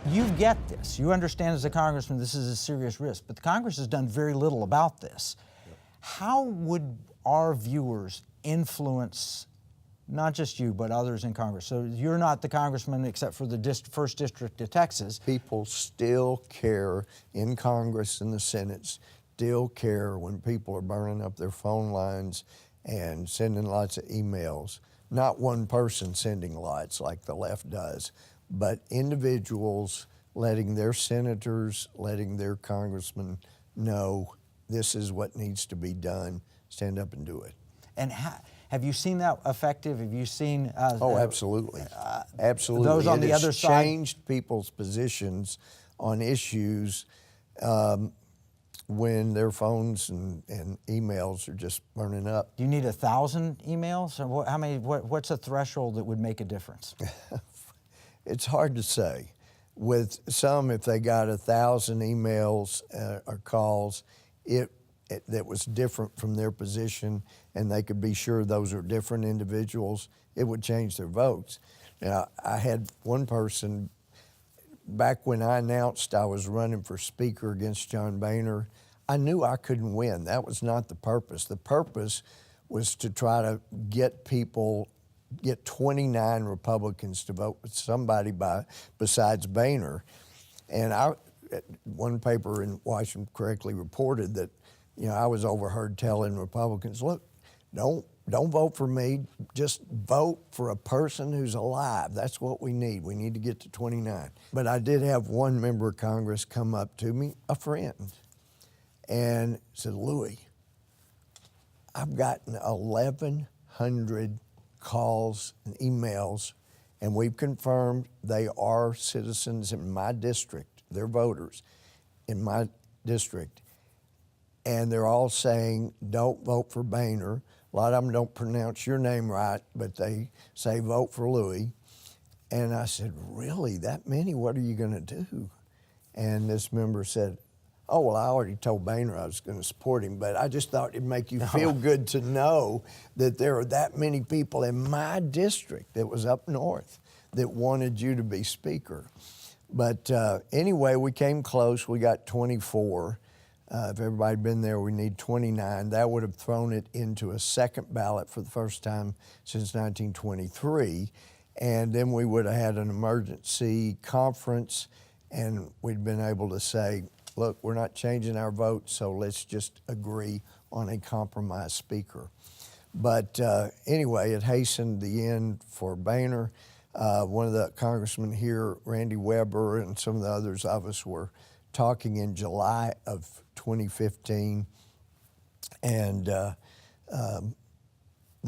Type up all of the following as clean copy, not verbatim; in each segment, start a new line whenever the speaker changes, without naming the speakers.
You get this. You understand as a congressman this is a serious risk, but the Congress has done very little about this. Yep. How would our viewers influence not just you, but others in Congress? So you're not the congressman except for the 1st District of Texas.
People still care in Congress and the Senate, still care when people are burning up their phone lines and sending lots of emails. Not one person sending lots like the left does, but individuals letting their senators, letting their congressmen know this is what needs to be done. Stand up and do it.
And have you seen that effective? Have you seen?
Oh, absolutely, absolutely.
Those on the other side
changed people's positions on issues when their phones and emails are just burning up.
Do you need 1,000 emails, or how many? What's a threshold that would make a difference?
It's hard to say. With some, if they got 1,000 emails or calls, that was different from their position, and they could be sure those are different individuals, it would change their votes. Now, I had one person, back when I announced I was running for Speaker against John Boehner, I knew I couldn't win. That was not the purpose. The purpose was to try to get 29 Republicans to vote with somebody besides Boehner. And one paper in Washington correctly reported that, I was overheard telling Republicans, look, don't vote for me, just vote for a person who's alive. That's what we need. We need to get to 29. But I did have one member of Congress come up to me, a friend, and said, Louie, I've gotten 1,100 calls and emails, and we've confirmed they are citizens in my district. They're voters in my district. And they're all saying, don't vote for Boehner. A lot of them don't pronounce your name right, but they say vote for Louie. And I said, really, that many? What are you going to do? And this member said, oh, well, I already told Boehner I was going to support him, but I just thought it'd make you feel good to know that there are that many people in my district that was up north that wanted you to be Speaker. But anyway, we came close. We got 24. If everybody had been there, we need 29. That would have thrown it into a second ballot for the first time since 1923. And then we would have had an emergency conference, and we'd been able to say, look, we're not changing our vote, so let's just agree on a compromise Speaker. But anyway, it hastened the end for Boehner. One of the congressmen here, Randy Weber, and some of the others of us were talking in July of 2015, and the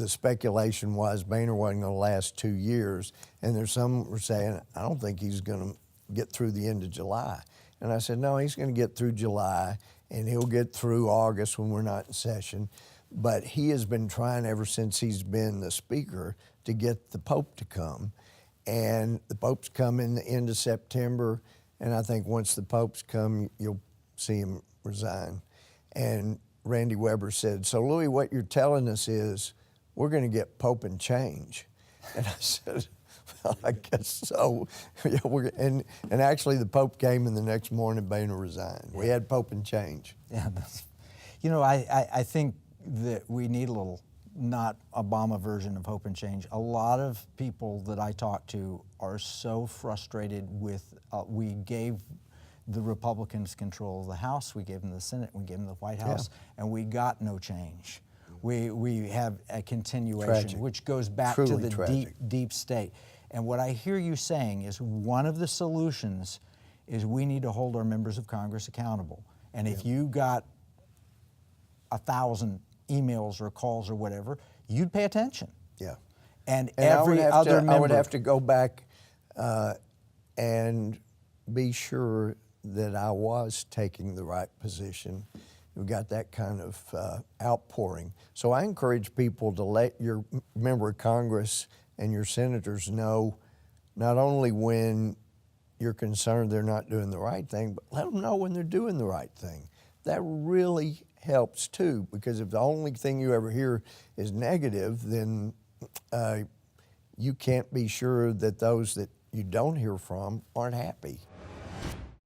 speculation was Boehner wasn't going to last 2 years, and there's some were saying, I don't think he's going to get through the end of July. And I said, no, he's going to get through July, and he'll get through August when we're not in session. But he has been trying ever since he's been the Speaker to get the Pope to come. And the Pope's come in the end of September, and I think once the Pope's come, you'll see him resign. And Randy Weber said, so Louie, what you're telling us is we're going to get Pope and change. And I said, well, I guess so. Yeah, and actually the Pope came, and the next morning Boehner resigned. We had Pope and change.
Yeah, I think that we need a little, not Obama version of hope and change. A lot of people that I talk to are so frustrated with, we gave the Republicans control of the House, we gave them the Senate, we gave them the White House, and we got no change. We have a continuation, which goes back to the deep state. And what I hear you saying is one of the solutions is we need to hold our members of Congress accountable. And if you got 1,000 emails or calls or whatever, you'd pay attention.
Yeah.
And every other member.
I would have to go back and be sure that I was taking the right position. We got that kind of outpouring. So I encourage people to let your member of Congress and your senators know not only when you're concerned they're not doing the right thing, but let them know when they're doing the right thing. That really helps too, because if the only thing you ever hear is negative, then you can't be sure that those that you don't hear from aren't happy.